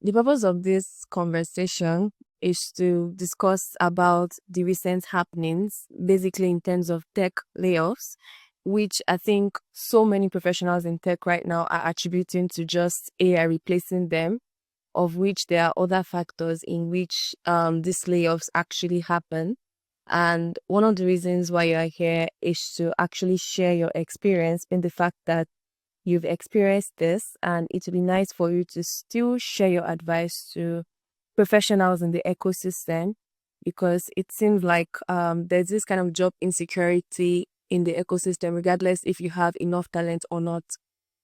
The purpose of this conversation is to discuss about the recent happenings, basically in terms of tech layoffs, which I think so many professionals in tech right now are attributing to just AI replacing them, of which there are other factors in which these layoffs actually happen. And one of the reasons why you are here is to actually share your experience in the fact that you've experienced this, and it would be nice for you to still share your advice to professionals in the ecosystem, because it seems like there's this kind of job insecurity in the ecosystem, regardless if you have enough talent or not.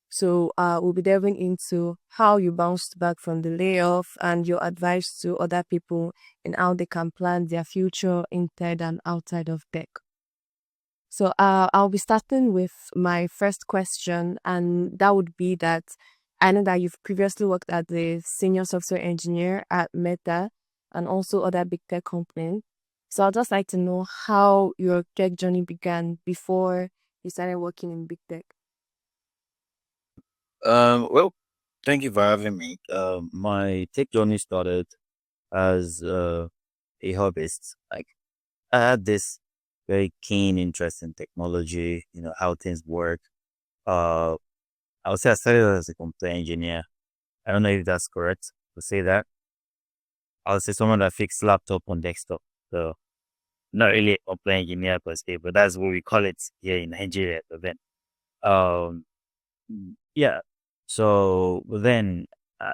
So we'll be delving into how you bounced back from the layoff and your advice to other people and how they can plan their future inside and outside of tech. So I'll be starting with my first question, and that would be that I know that you've previously worked as a senior software engineer at Meta and also other big tech companies. So I'd just like to know how your tech journey began before you started working in big tech. Well, thank you for having me. My tech journey started as a hobbyist. Like I had this very keen interest in technology, how things work. Uh, I would say I started as a computer engineer. I don't know if that's correct to say that. I would say someone that fixed laptop on desktop. So not really a computer engineer per se, but that's what we call it here in Nigeria. But then, um, yeah. So but then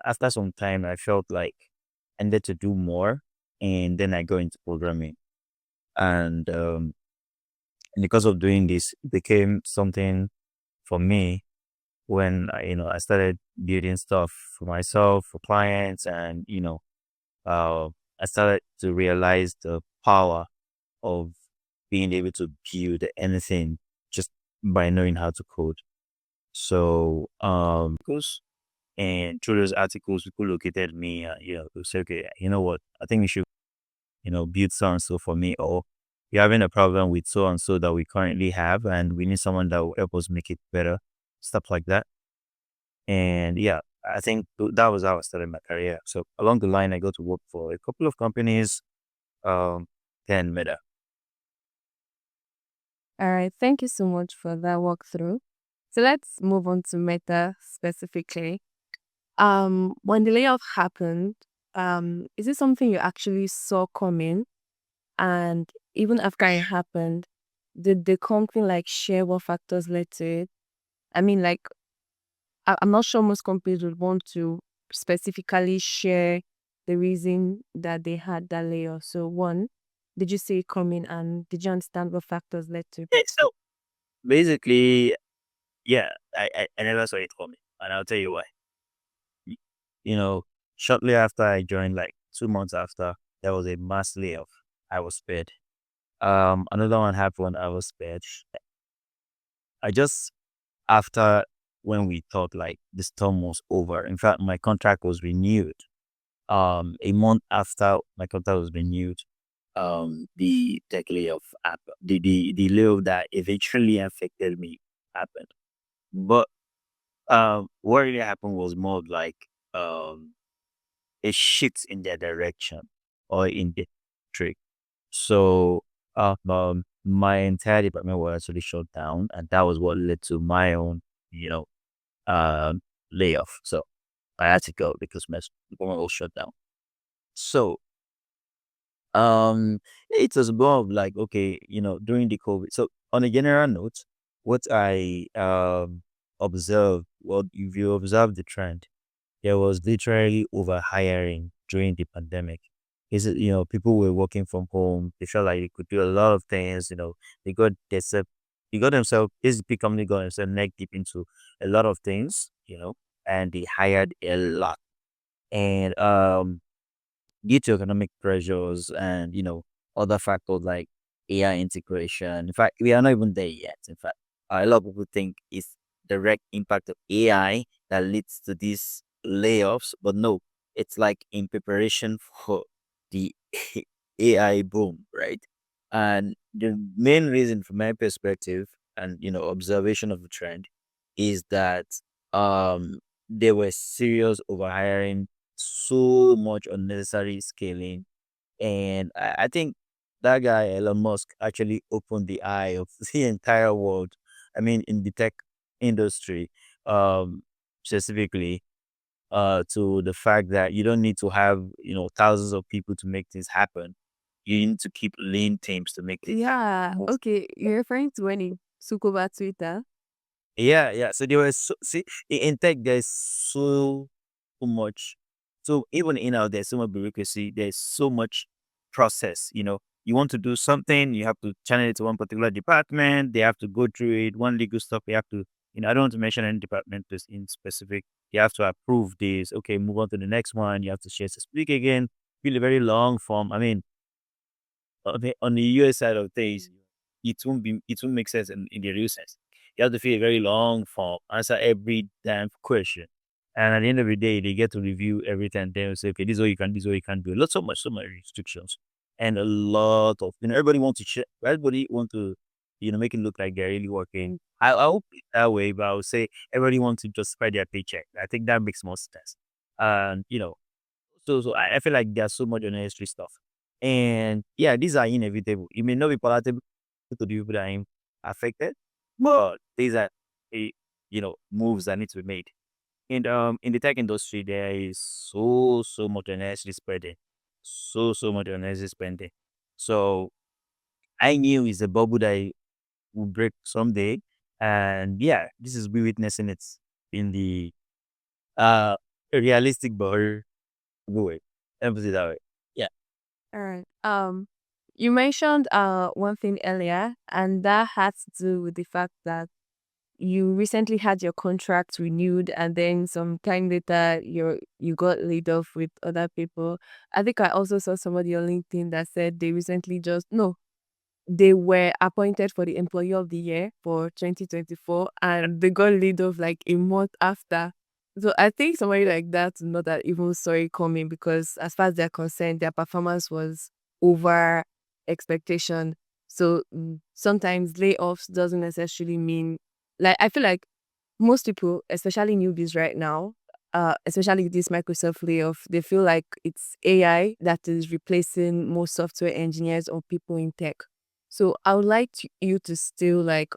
after some time, I felt like I needed to do more, and then I go into programming, and because of doing this, it became something for me when I started building stuff for myself, for clients, and uh, I started to realize the power of being able to build anything just by knowing how to code. So, and through those articles, people located me, they say, okay, you know what? I think we should, build so and so for me, or we're having a problem with so and so that we currently have, and we need someone that will help us make it better, stuff like that. And yeah, I think that was how I started my career. So along the line, I got to work for a couple of companies, um, then Meta. All right, thank you so much for that walkthrough. So let's move on to Meta specifically. When the layoff happened, is it something you actually saw coming? And even after it happened, did the company like share what factors led to it? I mean, like, I'm not sure most companies would want to specifically share the reason that they had that layoff. So, one, did you see it coming, and did you understand what factors led to it? Yeah, so basically, yeah, I never saw it coming, and I'll tell you why. Y- You know, shortly after I joined, like 2 months after, there was a mass layoff. I was spared. Another one happened. I was spared. I just after when we thought like the storm was over. In fact, my contract was renewed. A month after my contract was renewed, the tech layoff happened. The layoff that eventually affected me happened. But what really happened was more of like um a shift in their direction or in the trick. So my entire department was actually shut down, and that was what led to my own, you know, um layoff. So I had to go because my department was shut down. So it was more of like, okay, during the COVID. So on a general note, what I observed, well, if you observe the trend, there was literally over hiring during the pandemic. Is it, people were working from home. They felt like they could do a lot of things. They got themselves, this big company got themselves neck deep into a lot of things. And they hired a lot. And due to economic pressures and other factors like AI integration. In fact, we are not even there yet. In fact, a lot of people think it's direct impact of AI that leads to these layoffs, but no, it's like in preparation for the AI boom, right? And the main reason, from my perspective, and observation of the trend, is that um there were serious overhiring so much unnecessary scaling. And I think that guy, Elon Musk, actually opened the eye of the entire world. I mean, in the tech industry, specifically, to the fact that you don't need to have, thousands of people to make things happen. You need to keep lean teams to make things Yeah. move. Okay. You're referring to when he took over Twitter? Yeah, yeah. So there was see in tech there's so much. So even in out there's so much bureaucracy. There's so much process. You want to do something, you have to channel it to one particular department. They have to go through it. One legal stuff, they have to. I don't want to mention any department in specific. You have to approve this. Okay, move on to the next one. You have to share to speak again. Fill a very long form. I mean, on the US side of things, it won't make sense in the real sense. You have to fill a very long form, answer every damn question. And at the end of the day, they get to review everything. They will say, okay, this is what you can, this is what you can do. Lots so much restrictions. And a lot of everybody wants to everybody want to, make it look like they're really working. I hope it that way, but I would say everybody wants to justify their paycheck. I think that makes more sense. And so I feel like there's so much unnecessary stuff. And yeah, these are inevitable. It may not be palatable to the people that are affected, but these are moves that need to be made. And in the tech industry, there is so much unnecessary spending. So much unnecessary spending. So I knew it's a bubble that will break someday. And yeah, this is we witnessing it in the uh realistic but good way. Let me put it that way. Yeah. All right. You mentioned one thing earlier, and that had to do with the fact that you recently had your contract renewed, and then some time later you got laid off with other people. I think I also saw somebody on LinkedIn that said they recently just no, they were appointed for the Employee of the Year for 2024 and they got laid off like a month after. So I think somebody like that would not that even saw it coming because as far as they're concerned, their performance was over expectation. So sometimes layoffs doesn't necessarily mean like I feel like most people, especially newbies right now, especially this Microsoft layoff, they feel like it's AI that is replacing most software engineers or people in tech. So I would like you to still like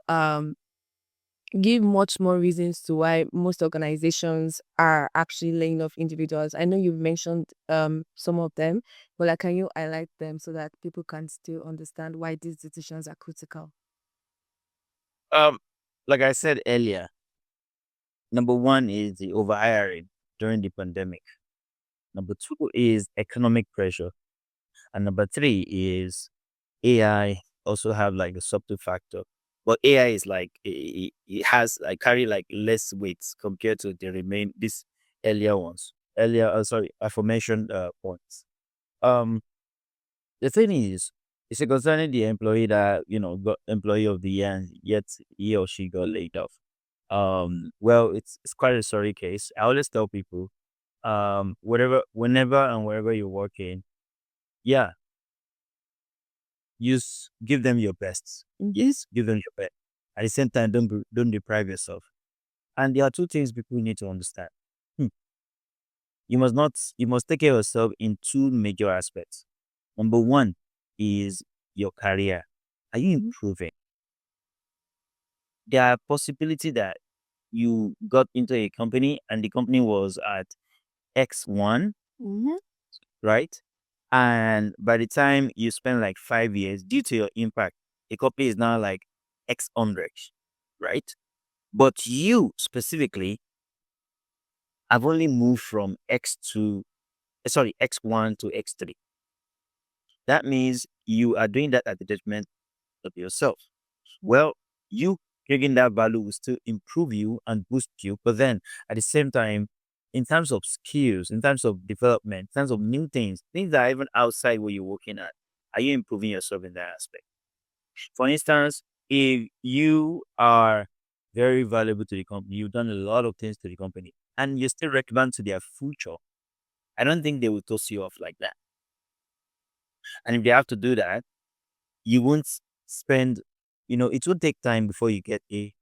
give much more reasons to why most organizations are actually laying off individuals. I know you've mentioned some of them, but like can you highlight them so that people can still understand why these decisions are critical? Um, like I said earlier, number one is the overhiring during the pandemic. Number two is economic pressure, and number three is AI. Also have like a subtle factor, but AI is like it has like carry like less weights compared to the remain these earlier ones. Earlier, sorry, aforementioned points. Um, the thing is, it's concerning the employee that got employee of the year, and yet he or she got laid off. Well, it's quite a sorry case. I always tell people, whenever and wherever you're working, yeah, give them your best. Yes, give them your best. At the same time, don't deprive yourself. And there are two things people need to understand. Hmm. You must take care of yourself in two major aspects. Number one is your career. Are you improving? There are possibility that you got into a company and the company was at X1, Mm-hmm. right? And by the time you spend like 5 years, due to your impact, the company is now like X100, right? But you specifically have only moved from X1 to X3. That means you are doing that at the detriment of yourself. Well, you taking that value will still improve you and boost you. But then at the same time, in terms of skills, in terms of development, in terms of new things that are even outside where you're working at, are you improving yourself in that aspect? For instance, if you are very valuable to the company, you've done a lot of things to the company, and you're still relevant to their future, I don't think they will toss you off like that. And if they have to do that, you won't spend, it will take time before you get a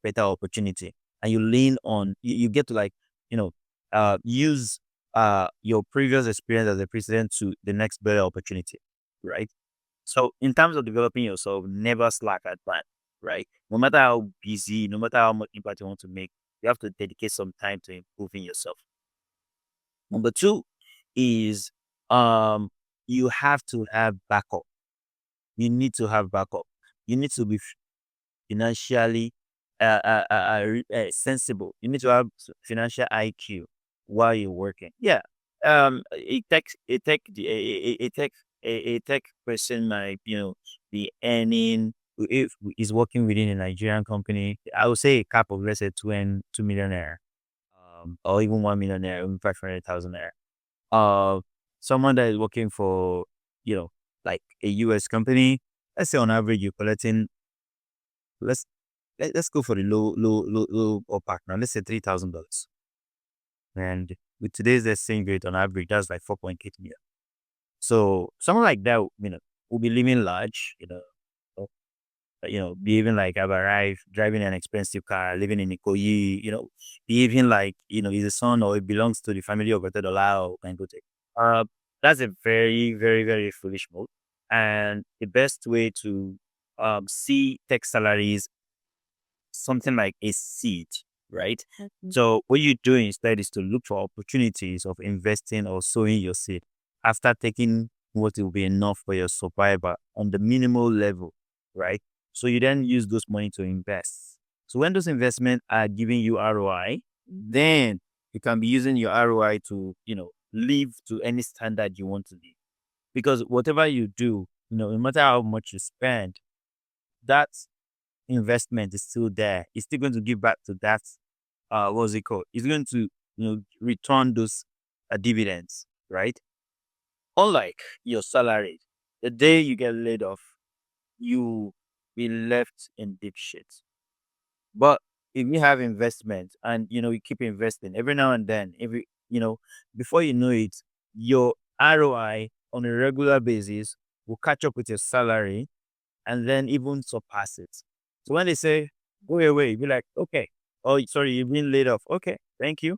better opportunity. And you lean on, you get to like, use your previous experience as a president to the next better opportunity, right? So in terms of developing yourself, never slack at that, right? No matter how busy, no matter how much impact you want to make, you have to dedicate some time to improving yourself. Number two is um you have to have backup. You need to have backup. You need to be financially sensible. You need to have financial IQ while you're working. Yeah. A tech person might be earning if is working within a Nigerian company. I would say a cap of let's say 2 millionaire, or even 1 millionaire, even 500,000 naira. Someone that is working for you know like a US company. Let's say on average you're collecting let's let's go for the low or partner. Let's say $3,000. And with today's exchange rate on average, that's like 4.8 million. So someone like that, will be living large, behaving like I've arrived, driving an expensive car, living in Ikoyi, behaving like, he's a son or it belongs to the family of Otedola or Dangote. Uh, that's a very, very, very foolish move. And the best way to see tech salaries something like a seed, right? Mhm. So what you do instead is to look for opportunities of investing or sowing your seed after taking what will be enough for your survival on the minimal level, right? So you then use those money to invest. So when those investments are giving you ROI, then you can be using your ROI to, live to any standard you want to live. Because whatever you do, no matter how much you spend, that investment is still there. It's still going to give back to that. What's it called? It's going to return those dividends, right? Unlike your salary, the day you get laid off, you be left in deep shit. But if you have investment and you keep investing every now and then, every before you know it, your ROI on a regular basis will catch up with your salary and then even surpass it. So when they say go away, be like, okay, oh sorry, you've been laid off. Okay, thank you.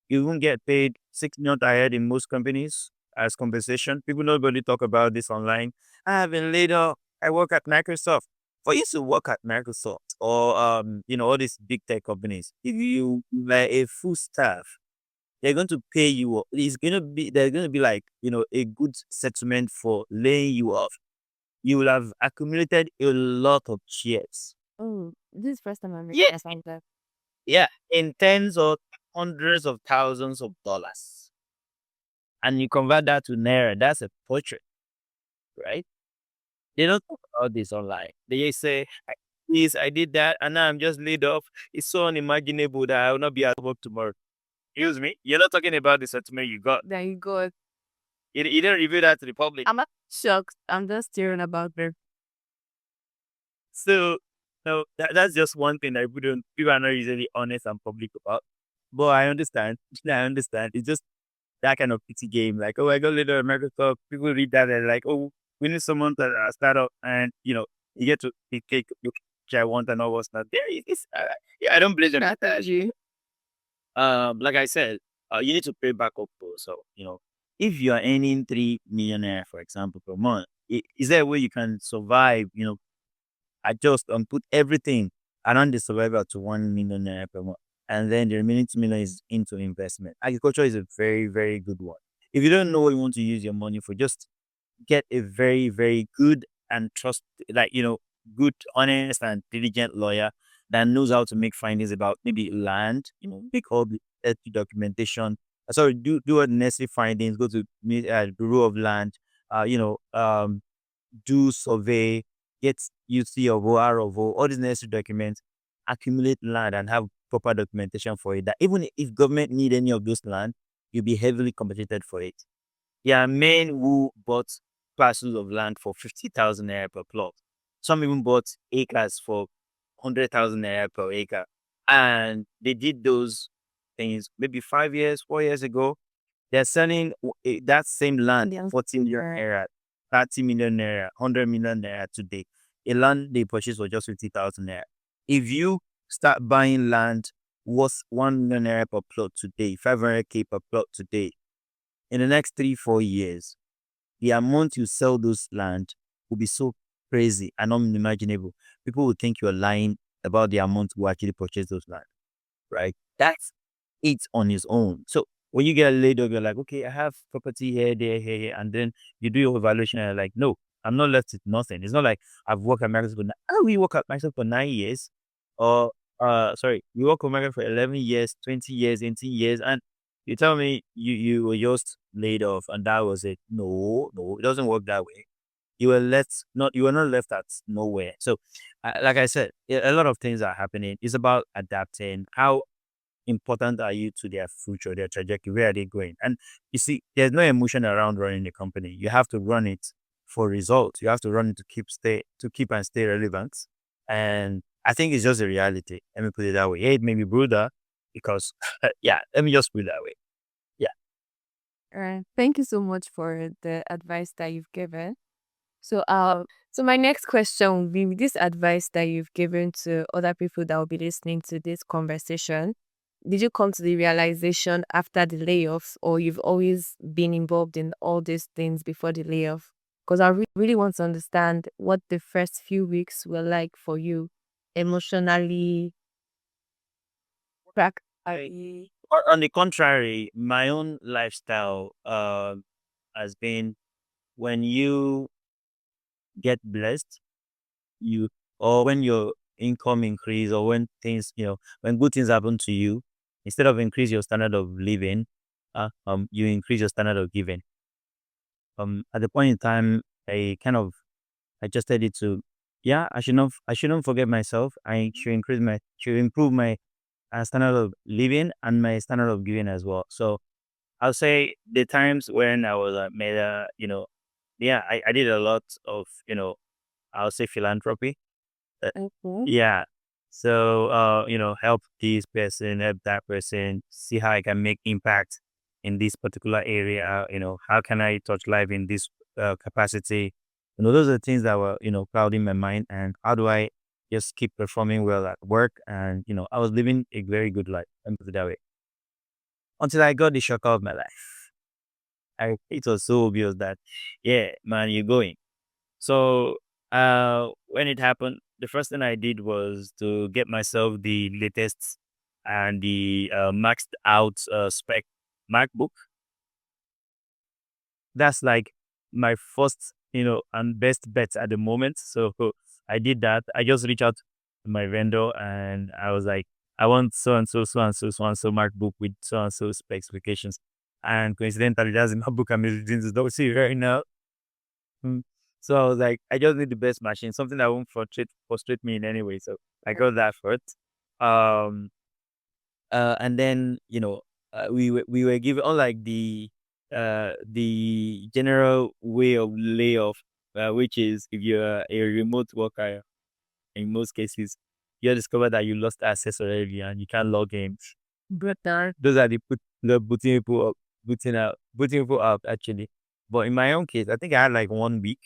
You won't get paid 6 months ahead in most companies as compensation. People nobody talk about this online. I have been laid off. I work at Microsoft. For you to work at Microsoft or all these big tech companies, if you like a full staff, they're going to pay you. It's gonna be there's gonna be like a good settlement for laying you off. You will have accumulated a lot of shares. Oh, this is first time I'm Yeah, realizing that. yeah, in tens or hundreds of thousands of dollars. And you convert that to naira, that's a portrait, right? They don't talk about this online. They just say, Please, I did that, and now I'm just laid off. It's so unimaginable that I will not be at work tomorrow." Excuse me, you're not talking about the settlement you got. There you go. You didn't reveal that to the public. I'm not shocked. I'm just hearing about it. So, no, that's just one thing that people are not usually honest and public about. But I understand. I understand. It's just that kind of pity game. Like, oh, I got little Microsoft. People read that and like, oh, we need someone to start up, and you get to take your which I want and all what's not there. It's yeah, I don't blame them. Strategy. Like I said, you need to pay back up. So if you are earning 3 millionaire, for example, per month, is there a way you can survive? Adjust and put everything around the survival to 1 million naira per month. And then the remaining 2 million is into investment. Agriculture is a very, very good one. If you don't know what you want to use your money for, just get a very, very good and good, honest and diligent lawyer that knows how to make findings about maybe land, make all the documentation. Sorry, do what necessary findings, go to Bureau of Land, do survey, get UC of OR all these necessary documents, accumulate land and have proper documentation for it. That even if government need any of those land, you'll be heavily compensated for it. There are men who bought parcels of land for 50,000 naira per plot. Some even bought acres for 100,000 naira per acre. And they did those things maybe 5 years, 4 years ago. They're selling that same land, Yeah. 40 million naira, 30 million naira, 100 million naira today. A land they purchased for just 50,000 naira. If you start buying land worth 1 million naira per plot today, 500K per plot today, in the next 3, 4 years, the amount you sell those land will be so crazy and unimaginable. People will think you're lying about the amount you actually purchase those land, right? That's it on its own. So when you get laid off, you're like, okay, I have property here, there, here, and then you do your evaluation and you're like, no, I'm not left with nothing. It's not like I've worked at Microsoft we work at Microsoft for 9 years, or sorry, we work at Microsoft for 11 years, 20 years, 18 years, and you tell me you were just laid off and that was it. No, no, it doesn't work that way. You were not left at nowhere. So, like I said, a lot of things are happening. It's about adapting. How important are you to their future, their trajectory? Where are they going? And you see, there's no emotion around running a company. You have to run it for results. You have to run it to keep and stay relevant. And I think it's just a reality. Let me put it that way. Yeah, it may be brutal because yeah, let me just put it that way. Yeah. All right. Thank you so much for the advice that you've given. So my next question will be, with this advice that you've given to other people that will be listening to this conversation, did you come to the realization after the layoffs, or you've always been involved in all these things before the layoff? Because I really want to understand what the first few weeks were like for you, emotionally, practically. On the contrary, my own lifestyle has been when you get blessed, you or when your income increase, or when things, when good things happen to you, instead of increase your standard of living, you increase your standard of giving. At the point in time, I kind of adjusted it to, yeah, I shouldn't forget myself. I should improve my standard of living and my standard of giving as well. So I'll say the times when I was made yeah, I did a lot of, I'll say philanthropy. Uh, Okay. yeah. So, help this person, help that person, see how I can make impact in this particular area. How can I touch life in this capacity? Those are the things that were, clouding my mind. And how do I just keep performing well at work? And, I was living a very good life. Let me put it that way. Until I got the shock of my life. It was so obvious that, yeah, man, you're going. So when it happened, the first thing I did was to get myself the latest and the maxed out spec MacBook. That's like my first, and best bet at the moment. So I did that. I just reached out to my vendor and I was like, I want so and so, so and so, so and so MacBook with so and so specifications. And coincidentally, that's the MacBook I'm using to don't see right now. Mm. So I was like, I just need the best machine, something that won't frustrate me in any way. So I got that first. Um, and then we were given, unlike the general way of layoff, which is if you're a remote worker, in most cases, you discover that you lost access already and you can't log in. Those are the booting people up, booting people up actually. But in my own case, I think I had like 1 week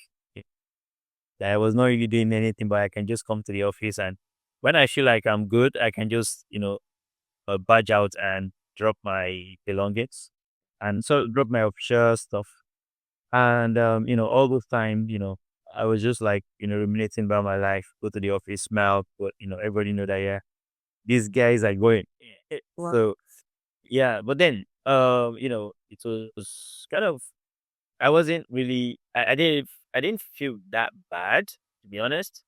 that I was not really doing anything, but I can just come to the office, and when I feel like I'm good, I can just badge out and drop my belongings, and so drop my official stuff. And all those times, I was just like ruminating about my life, go to the office, smile, but everybody know that, yeah, these guys are going. Wow. So yeah, but then it was kind of, I wasn't really, I didn't feel that bad, to be honest.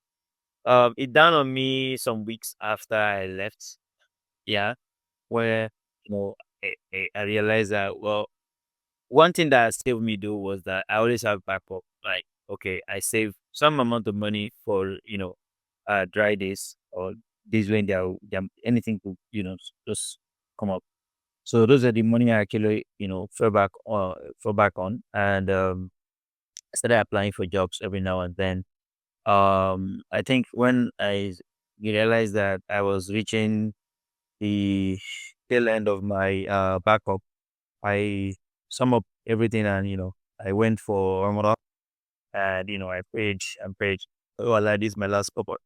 It dawned on me some weeks after I left. Yeah, where I realized that, well, one thing that saved me though was that I always have backup. Like, okay, I save some amount of money for dry days, or days when there anything to just come up. So those are the money I actually fell back on, and I started applying for jobs every now and then. I think when I realized that I was reaching the tail end of my backup, I sum up everything, and I went for Ramadan, and I prayed and prayed. Oh Allah, this is my last couple.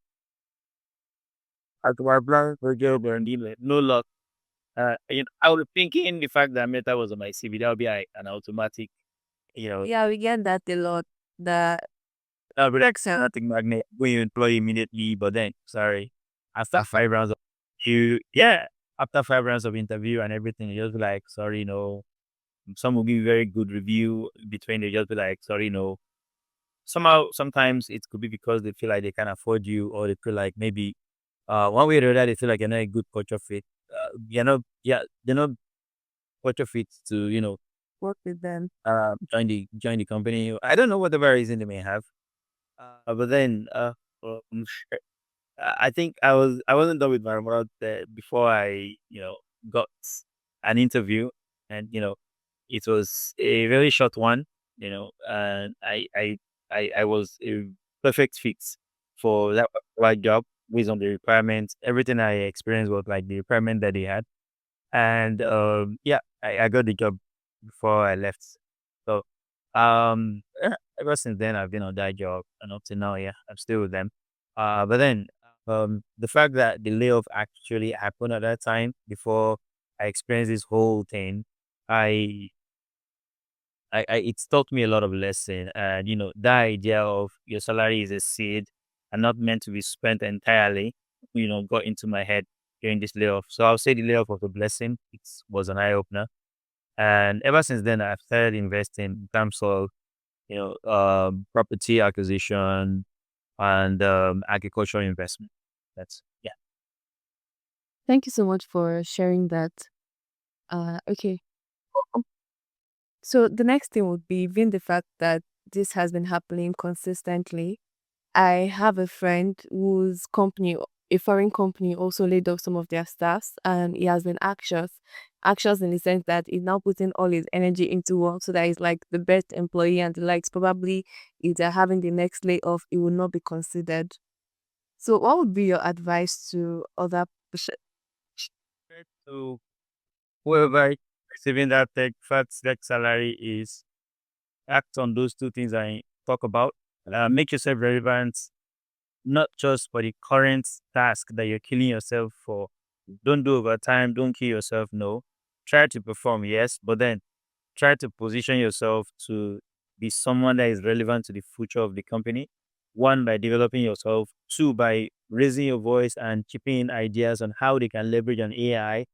At my plan for job and no luck. I was thinking the fact that Meta was on my CV, that would be like an automatic, you know, Yeah, we get that a lot. The relaxing magnet when you employ immediately, but then, sorry, after 5 rounds of yeah, after 5 rounds of interview and everything, you just be like, sorry, no. Some will give you very good review between, they just be like, sorry, no. Somehow, sometimes it could be because they feel like they can afford you, or they feel like maybe one way or the other, they feel like you're not a good culture fit. They're not culture fit to, work with them. join the company. I don't know whatever reason they may have. But then, um, I think I wasn't done with my remote before I got an interview, and it was a very short one, and I was a perfect fit for that right job based on the requirements. Everything I experienced was like the requirement that they had, and yeah, I got the job before I left. So ever since then I've been on that job, and up to now, yeah, I'm still with them. But then the fact that the layoff actually happened at that time before I experienced this whole thing, I it's taught me a lot of lesson. And that idea of your salary is a seed and not meant to be spent entirely, got into my head during this layoff. So I'll say the layoff was a blessing. It was an eye opener. And ever since then, I've started investing in terms of, property acquisition and agricultural investment. That's, yeah. Thank you so much for sharing that. Okay. So the next thing would be, given the fact that this has been happening consistently, I have a friend whose company, a foreign company, also laid off some of their staffs, and he has been anxious. Anxious in the sense that he's now putting all his energy into work so that he's like the best employee and the likes. Probably if they're having the next layoff, it will not be considered. So what would be your advice to other So whoever receiving that tech salary is, act on those two things I talk about. Make yourself relevant, not just for the current task that you're killing yourself for. Don't do overtime. Don't kill yourself. No. Try to perform, yes, but then try to position yourself to be someone that is relevant to the future of the company. One, by developing yourself. Two, by raising your voice and chipping in ideas on how they can leverage an AI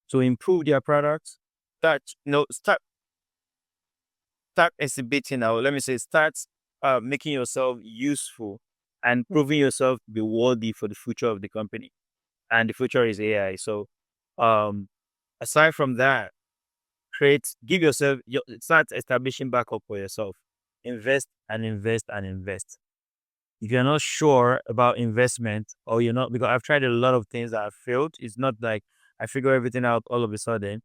to improve their products. Start exhibiting now. Let me say, start making yourself useful and proving yourself to be worthy for the future of the company. And the future is AI. So, um, aside from that, give yourself, start establishing backup for yourself. Invest and invest and invest. If you're not sure about investment, or you're not, because I've tried a lot of things that have failed, it's not like I figure everything out all of a sudden.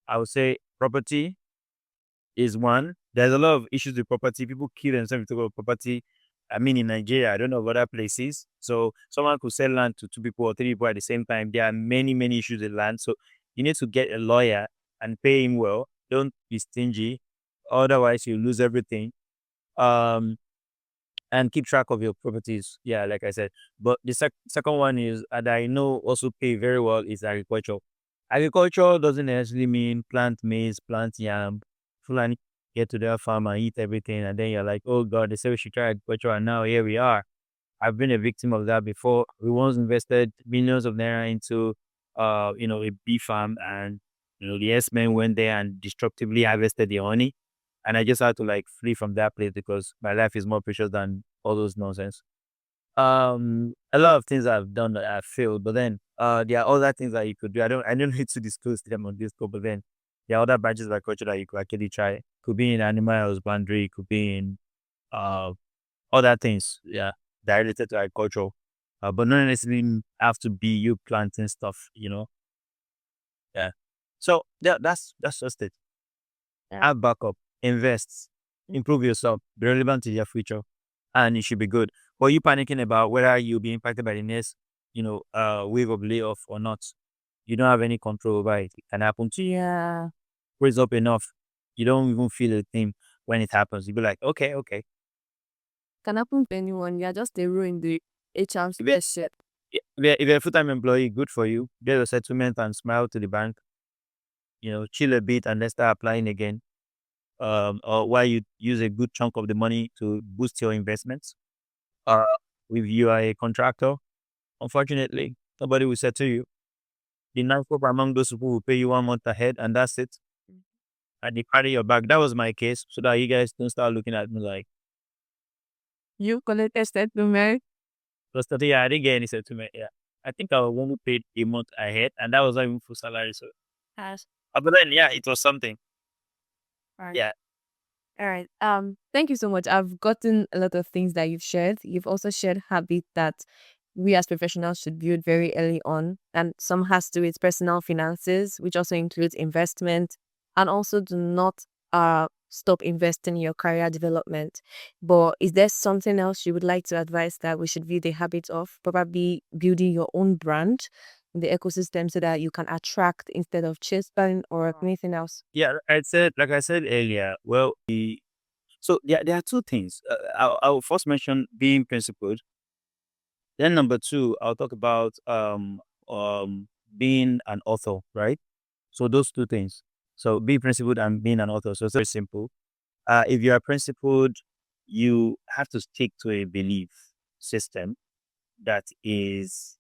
I would say property is one. There's a lot of issues with property. People kill themselves to go property. I mean, in Nigeria, I don't know of other places. So someone could sell land to two people or three people at the same time. There are many, many issues with land. So you need to get a lawyer and pay him well. Don't be stingy. Otherwise, you lose everything. Um, and keep track of your properties. Yeah, like I said. But the second one is, and I know also pay very well, is agriculture. Agriculture doesn't necessarily mean plant maize, plant yam, fulani get to their farm and eat everything, and then you're like, oh God, they say we should try agriculture, and now here we are. I've been a victim of that before. We once invested millions of naira into, a bee farm, and the yes men went there and destructively harvested the honey, and I just had to like flee from that place because my life is more precious than all those nonsense. A lot of things I've done that I've failed, but then there are other things that you could do. I don't need to disclose them on this call, but then there are other branches of agriculture that you could actually try. Could be in animal husbandry, could be in uh other things, yeah, that are related to agriculture. But not necessarily have to be you planting stuff. Yeah. So yeah, that's just it. yeah. Have backup, invest, improve yourself, be relevant to your future, and it should be good. But you panicking about whether you'll be impacted by the next, wave of layoff or not, you don't have any control over it. It can happen to you. Yeah. Raise up enough, you don't even feel a thing when it happens. You be like, okay. Can happen to anyone. You're just a row in the HR Even spreadsheet. If you're a full-time employee, good for you. Get your settlement and smile to the bank. Chill a bit and then start applying again. Or while you use a good chunk of the money to boost your investments. Uh, if you are a contractor, unfortunately, nobody will say to you. The nice people among those people will pay you 1 month ahead, and that's it. And they carry your bag. That was my case, so that you guys don't start looking at me like, You collected settlement. because today I didn't get any settlement. Yeah, I think I was only paid a month ahead, and that was not even full salary. So, Yes. but then yeah, it was something. Right. Yeah, All right. Thank you so much. I've gotten a lot of things that you've shared. You've also shared habits that we as professionals should build very early on. And some has to do with personal finances, which also includes investment. And also do not stop investing in your career development. But is there something else you would like to advise that we should build a habit of? Probably building your own brand in the ecosystem so that you can attract instead of chasing or anything else. yeah. Like I said earlier. Well, so there are two things. I'll first mention being principled. Then number two, I'll talk about being an author, right? So those two things. So be principled and being an author. So it's very simple. If you are principled, you have to stick to a belief system that is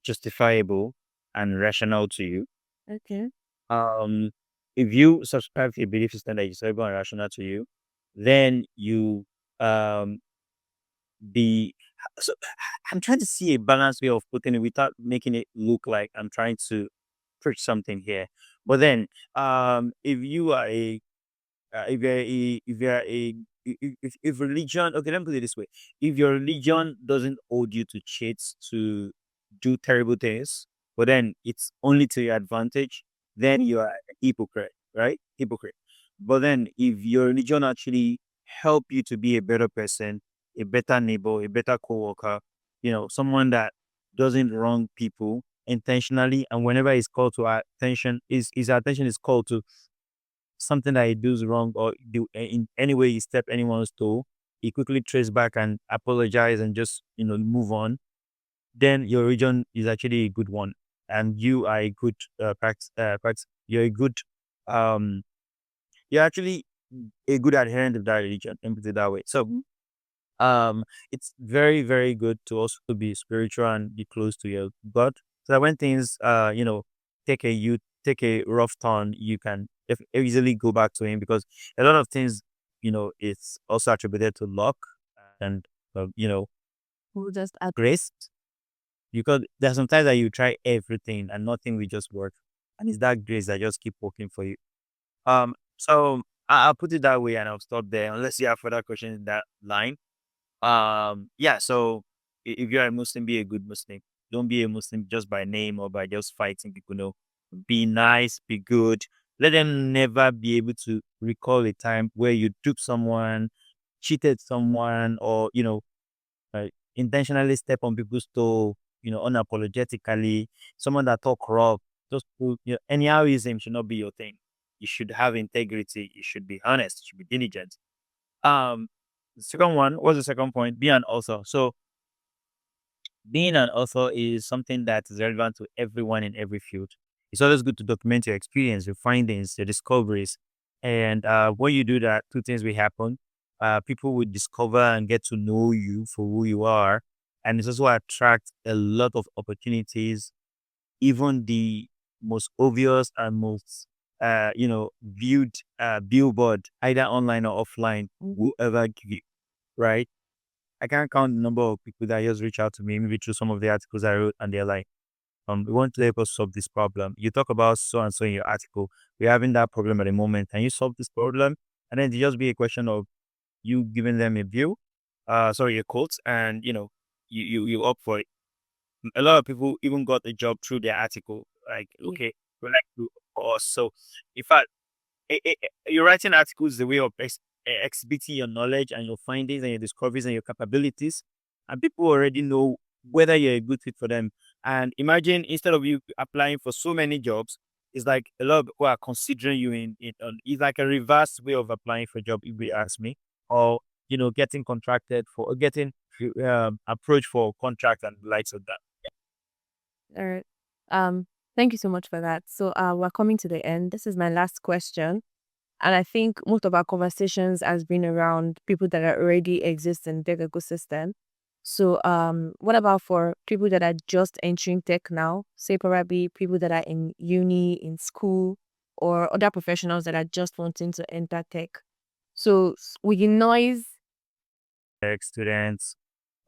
justifiable and rational to you. Okay. Um, if you subscribe to a belief system that is justifiable and rational to you, then you um be so I'm trying to see a balanced way of putting it without making it look like I'm trying to preach something here. But then, if you are a if you're a if religion, okay, let me put it this way: if your religion doesn't hold you to cheat, to do terrible things, but then it's only to your advantage, then you are a hypocrite, right? Hypocrite. But then if your religion actually help you to be a better person, a better neighbor, a better coworker, someone that doesn't wrong people intentionally, and whenever it's called to our attention, is his attention is called to something that he does wrong, or do in any way he step anyone's toe, he quickly trace back and apologize and just move on. Then your religion is actually a good one, and you are a good you're a good um you're actually a good adherent of that religion. Let me put it that way. So it's very, very good to also be spiritual and be close to your God. So that when things take a rough turn, you can easily go back to him, because a lot of things, it's also attributed to luck and We'll just add. grace. Because there's sometimes that you try everything and nothing will just work, and it's that grace that just keep working for you. So I'll put it that way, and I'll stop there unless you have further questions in that line. Yeah, so if you're a Muslim, be a good Muslim. Don't be a Muslim just by name or by just fighting people. No, be nice, be good. Let them never be able to recall a time where you duped someone, cheated someone, or intentionally step on people's toe, unapologetically. Someone that talk rough, just anyhowism should not be your thing. You should have integrity. You should be honest. You should be diligent. um, the second one, what's the second point? Be an author. So being an author is something that is relevant to everyone in every field. It's always good to document your experience, your findings, your discoveries. And when you do that, two things will happen. People will discover and get to know you for who you are. And it's also attract a lot of opportunities, even the most obvious and most viewed billboard, either online or offline, will ever give you, right? I can't count the number of people that just reach out to me, maybe through some of the articles I wrote, and they're like, we want to help us solve this problem. You talk about so and so in your article. We're having that problem at the moment. Can you solve this problem? And then it just be a question of you giving them a view, sorry, a quote, and you opt for it. A lot of people even got a job through their article. Like, okay, we like to us. So, in fact, you're writing articles the way of exhibiting your knowledge and your findings and your discoveries and your capabilities, and people already know whether you're a good fit for them. And imagine, instead of you applying for so many jobs, it's like a lot of people are considering you it's like a reverse way of applying for a job, if you ask me, or getting contracted for, or getting approached for contract and the likes of that. All right. Thank you so much for that. So, we're coming to the end. This is my last question. And I think most of our conversations has been around people that are already exist in tech ecosystem. So, what about for people that are just entering tech now? Say probably people that are in uni, in school, or other professionals that are just wanting to enter tech. So, with the noise, Tech students,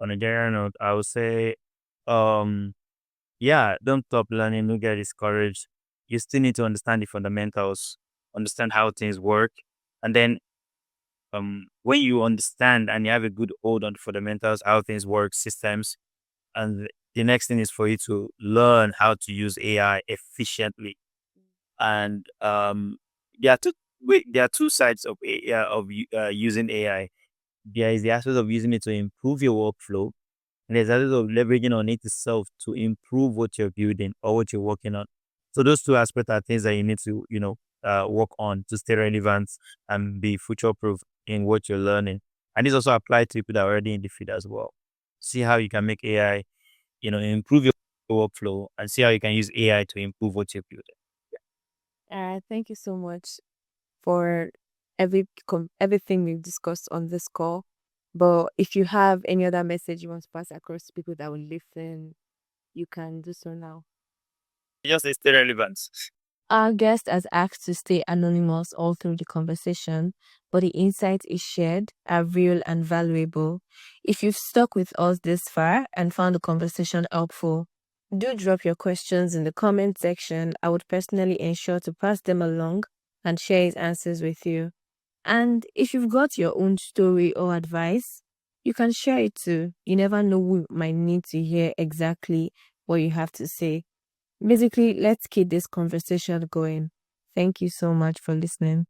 on a general note, I would say, um, yeah, don't stop learning, don't get discouraged. You still need to understand the fundamentals, understand how things work. And then when you understand and you have a good hold on the fundamentals, how things work, systems, and the next thing is for you to learn how to use AI efficiently. And there are two there are two sides of using AI. There is the aspect of using it to improve your workflow, and there's aspect of leveraging on it itself to improve what you're building or what you're working on. So those two aspects are things that you need to, work on to stay relevant and be future proof in what you're learning. And this also applies to people that are already in the field as well. See how you can make AI, improve your workflow, and see how you can use AI to improve what you're building. thank you so much for everything we've discussed on this call. But if you have any other message you want to pass across to people that will listen, you can do so now. Just stay relevant. Our guest has asked to stay anonymous all through the conversation, but the insights he shared are real and valuable. If you've stuck with us this far and found the conversation helpful, do drop your questions in the comment section. I would personally ensure to pass them along and share his answers with you. And if you've got your own story or advice, you can share it too. You never know who might need to hear exactly what you have to say. Basically, let's keep this conversation going. Thank you so much for listening.